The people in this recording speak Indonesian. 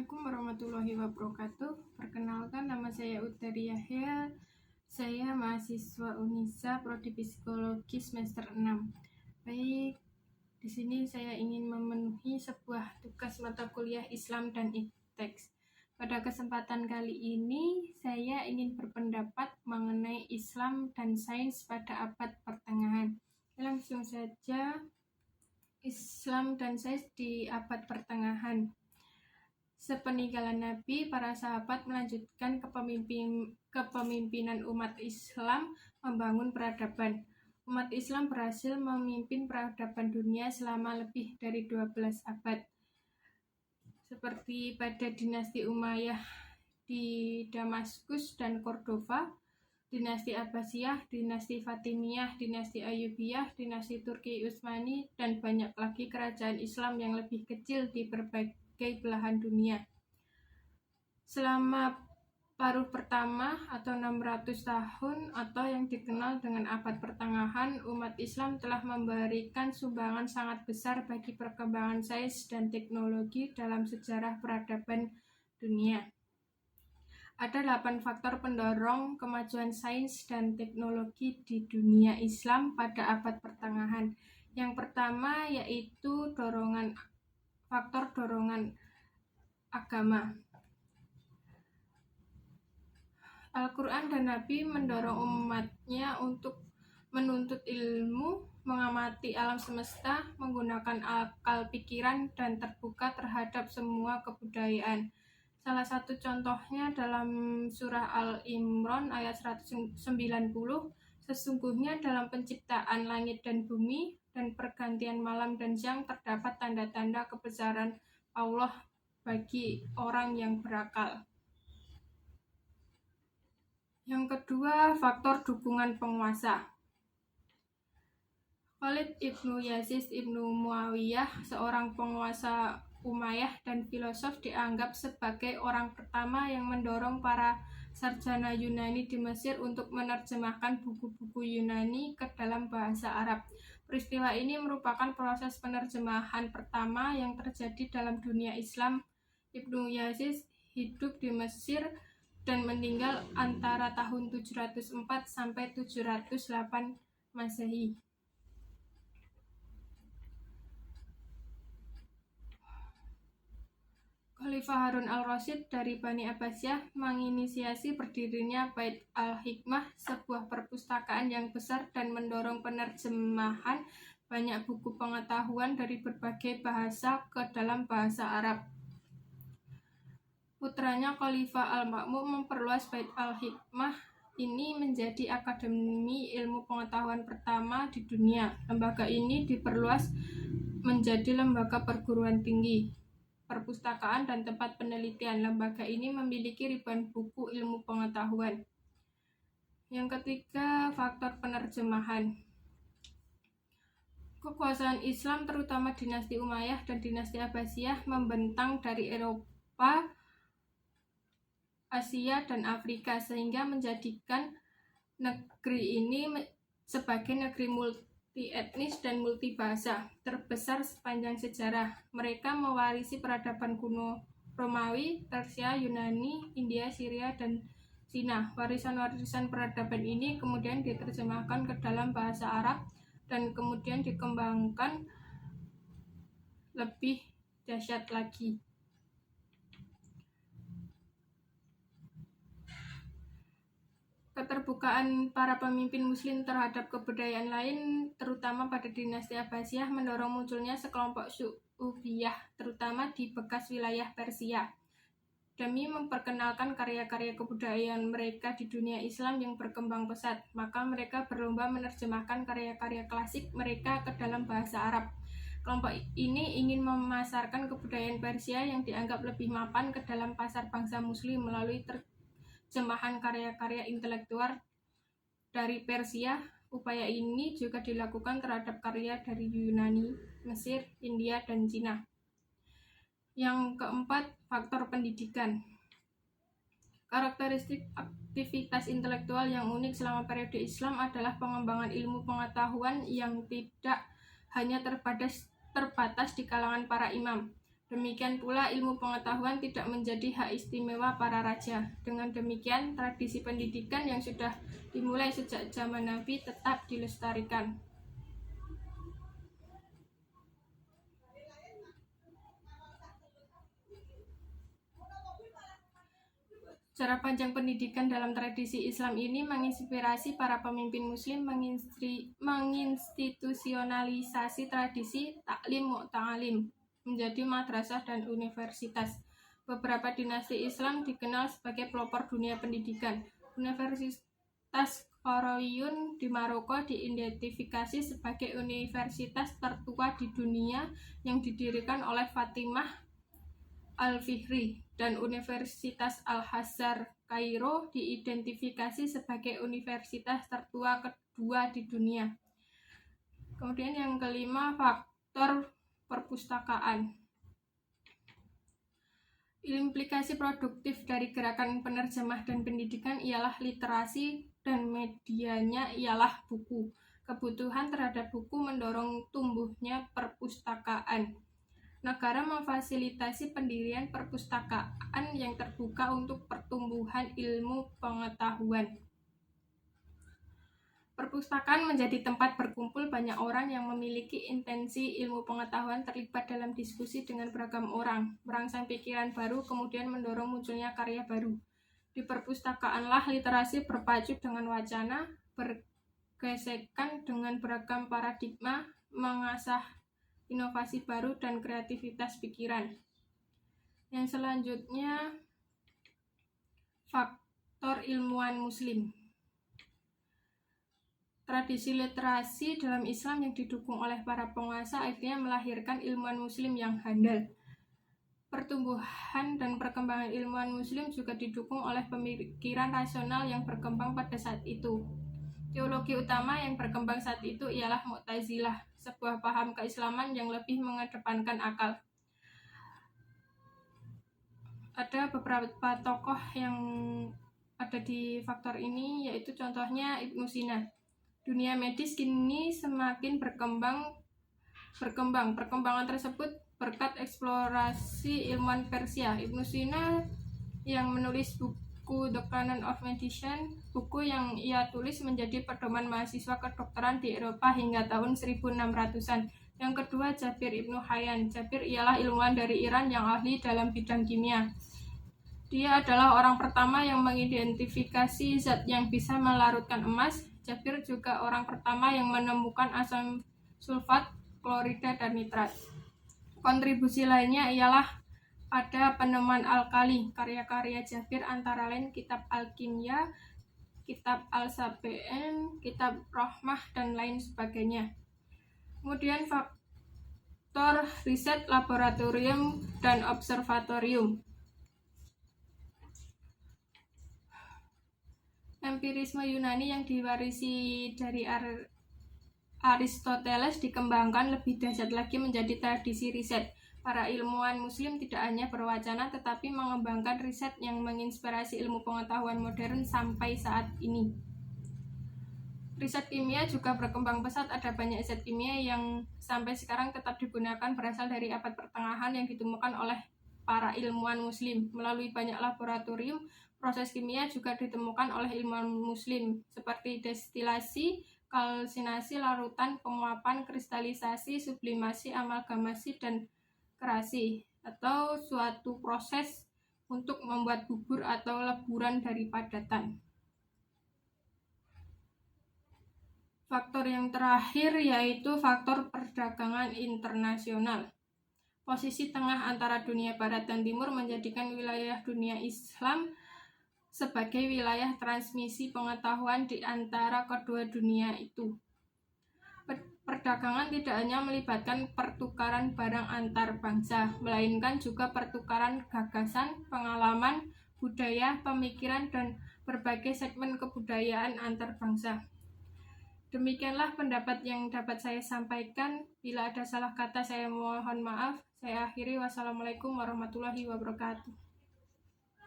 Assalamualaikum warahmatullahi wabarakatuh. Perkenalkan, nama saya Utari Yahya. Saya mahasiswa Unisa Prodi Psikologi semester 6. Baik, di sini saya ingin memenuhi sebuah tugas mata kuliah Islam dan Teks. Pada kesempatan kali ini, saya ingin berpendapat mengenai Islam dan sains pada abad pertengahan. Langsung saja, Islam dan sains di abad pertengahan. Sepeninggalan Nabi, para sahabat melanjutkan kepemimpinan umat Islam membangun peradaban. Umat Islam berhasil memimpin peradaban dunia selama lebih dari 12 abad. Seperti pada dinasti Umayyah di Damaskus dan Cordova, dinasti Abbasiyah, dinasti Fatimiyah, dinasti Ayyubiyah, dinasti Turki Utsmani, dan banyak lagi kerajaan Islam yang lebih kecil di berbagai belahan dunia. Selama paruh pertama atau 600 tahun atau yang dikenal dengan abad pertengahan, umat Islam telah memberikan sumbangan sangat besar bagi perkembangan sains dan teknologi dalam sejarah peradaban dunia. Ada 8 faktor pendorong kemajuan sains dan teknologi di dunia Islam pada abad pertengahan. Yang pertama yaitu faktor dorongan agama. Al-Quran dan Nabi mendorong umatnya untuk menuntut ilmu, mengamati alam semesta, menggunakan akal pikiran, dan terbuka terhadap semua kebudayaan. Salah satu contohnya dalam surah Al-Imran ayat 190, sesungguhnya dalam penciptaan langit dan bumi dan pergantian malam dan siang terdapat tanda-tanda kebesaran Allah bagi orang yang berakal. Yang kedua, faktor dukungan penguasa. Khalid ibnu Yazid ibnu Muawiyah, seorang penguasa Umayyah dan filosof, dianggap sebagai orang pertama yang mendorong para sarjana Yunani di Mesir untuk menerjemahkan buku-buku Yunani ke dalam bahasa Arab. Peristiwa ini merupakan proses penerjemahan pertama yang terjadi dalam dunia Islam. Ibnu Yazid hidup di Mesir dan meninggal antara tahun 704 sampai 708 Masehi. Khalifah Harun al-Rasyid dari Bani Abbasiyah menginisiasi berdirinya Bait al-Hikmah, sebuah perpustakaan yang besar dan mendorong penerjemahan banyak buku pengetahuan dari berbagai bahasa ke dalam bahasa Arab. Putranya Khalifah al-Ma'mun memperluas Bait al-Hikmah ini menjadi akademi ilmu pengetahuan pertama di dunia. Lembaga ini diperluas menjadi lembaga perguruan tinggi, perpustakaan, dan tempat penelitian. Lembaga ini memiliki ribuan buku ilmu pengetahuan. Yang ketiga, faktor penerjemahan. Kekuasaan Islam, terutama dinasti Umayyah dan dinasti Abbasiyah, membentang dari Eropa, Asia, dan Afrika, sehingga menjadikan negeri ini sebagai negeri multi-etnis dan multibahasa terbesar sepanjang sejarah. Mereka mewarisi peradaban kuno Romawi, Persia, Yunani, India, Syria, dan Cina. Warisan-warisan peradaban ini kemudian diterjemahkan ke dalam bahasa Arab dan kemudian dikembangkan lebih dahsyat lagi. Keterbukaan para pemimpin muslim terhadap kebudayaan lain, terutama pada dinasti Abbasiyah, mendorong munculnya sekelompok Syu'ubiyah, terutama di bekas wilayah Persia. Demi memperkenalkan karya-karya kebudayaan mereka di dunia Islam yang berkembang pesat, maka mereka berlomba menerjemahkan karya-karya klasik mereka ke dalam bahasa Arab. Kelompok ini ingin memasarkan kebudayaan Persia yang dianggap lebih mapan ke dalam pasar bangsa muslim melalui terjemahan karya-karya intelektual dari Persia. Upaya ini juga dilakukan terhadap karya dari Yunani, Mesir, India, dan Cina. Yang keempat, faktor pendidikan. Karakteristik aktivitas intelektual yang unik selama periode Islam adalah pengembangan ilmu pengetahuan yang tidak hanya terbatas di kalangan para imam. Demikian pula ilmu pengetahuan tidak menjadi hak istimewa para raja. Dengan demikian, tradisi pendidikan yang sudah dimulai sejak zaman Nabi tetap dilestarikan. Sejarah panjang pendidikan dalam tradisi Islam ini menginspirasi para pemimpin Muslim menginstitusionalisasi tradisi taklim mu'ta'alim menjadi madrasah dan universitas. Beberapa dinasti Islam dikenal sebagai pelopor dunia pendidikan. Universitas Qarawiyun di Maroko diidentifikasi sebagai universitas tertua di dunia yang didirikan oleh Fatimah Al-Fihri, dan Universitas Al-Azhar Kairo diidentifikasi sebagai universitas tertua kedua di dunia. Kemudian yang kelima, faktor perpustakaan. Implikasi produktif dari gerakan penerjemah dan pendidikan ialah literasi dan medianya ialah buku. Kebutuhan terhadap buku mendorong tumbuhnya perpustakaan. Negara memfasilitasi pendirian perpustakaan yang terbuka untuk pertumbuhan ilmu pengetahuan. Perpustakaan menjadi tempat berkumpul banyak orang yang memiliki intensi ilmu pengetahuan terlibat dalam diskusi dengan beragam orang, merangsang pikiran baru, kemudian mendorong munculnya karya baru. Di perpustakaanlah literasi berpacu dengan wacana, bergesekan dengan beragam paradigma, mengasah inovasi baru dan kreativitas pikiran. Yang selanjutnya, faktor ilmuwan Muslim. Tradisi literasi dalam Islam yang didukung oleh para penguasa akhirnya melahirkan ilmuwan Muslim yang handal. Pertumbuhan dan perkembangan ilmuwan Muslim juga didukung oleh pemikiran rasional yang berkembang pada saat itu. Teologi utama yang berkembang saat itu ialah Mu'tazilah, sebuah paham keislaman yang lebih mengedepankan akal. Ada beberapa tokoh yang ada di faktor ini, yaitu contohnya Ibnu Sina. Dunia medis kini semakin berkembang. Perkembangan tersebut berkat eksplorasi ilmuwan Persia. Ibnu Sina yang menulis buku The Canon of Medicine, buku yang ia tulis menjadi pedoman mahasiswa kedokteran di Eropa hingga tahun 1600-an. Yang kedua, Jabir Ibnu Hayyan. Jabir ialah ilmuwan dari Iran yang ahli dalam bidang kimia. Dia adalah orang pertama yang mengidentifikasi zat yang bisa melarutkan emas. Jabir juga orang pertama yang menemukan asam sulfat, klorida, dan nitrat. Kontribusi lainnya ialah pada penemuan alkali. Karya-karya Jabir antara lain Kitab Al-Kimya, Kitab Al-Sabain, Kitab Rahmah, dan lain sebagainya. Kemudian faktor riset laboratorium dan observatorium. Empirisme Yunani yang diwarisi dari Aristoteles dikembangkan lebih dahsyat lagi menjadi tradisi riset. Para ilmuwan Muslim tidak hanya berwacana tetapi mengembangkan riset yang menginspirasi ilmu pengetahuan modern sampai saat ini. Riset kimia juga berkembang pesat. Ada banyak zat kimia yang sampai sekarang tetap digunakan berasal dari abad pertengahan yang ditemukan oleh para ilmuwan Muslim. Melalui banyak laboratorium, proses kimia juga ditemukan oleh ilmuwan Muslim seperti destilasi, kalsinasi, larutan, penguapan, kristalisasi, sublimasi, amalgamasi, dan kerasi, atau suatu proses untuk membuat bubur atau leburan dari padatan. Faktor yang terakhir yaitu faktor perdagangan internasional. Posisi tengah antara dunia barat dan timur menjadikan wilayah dunia Islam sebagai wilayah transmisi pengetahuan di antara kedua dunia itu. Perdagangan tidak hanya melibatkan pertukaran barang antar bangsa, melainkan juga pertukaran gagasan, pengalaman, budaya, pemikiran, dan berbagai segmen kebudayaan antar bangsa. Demikianlah pendapat yang dapat saya sampaikan. Bila ada salah kata saya mohon maaf. Saya akhiri. Wassalamualaikum warahmatullahi wabarakatuh.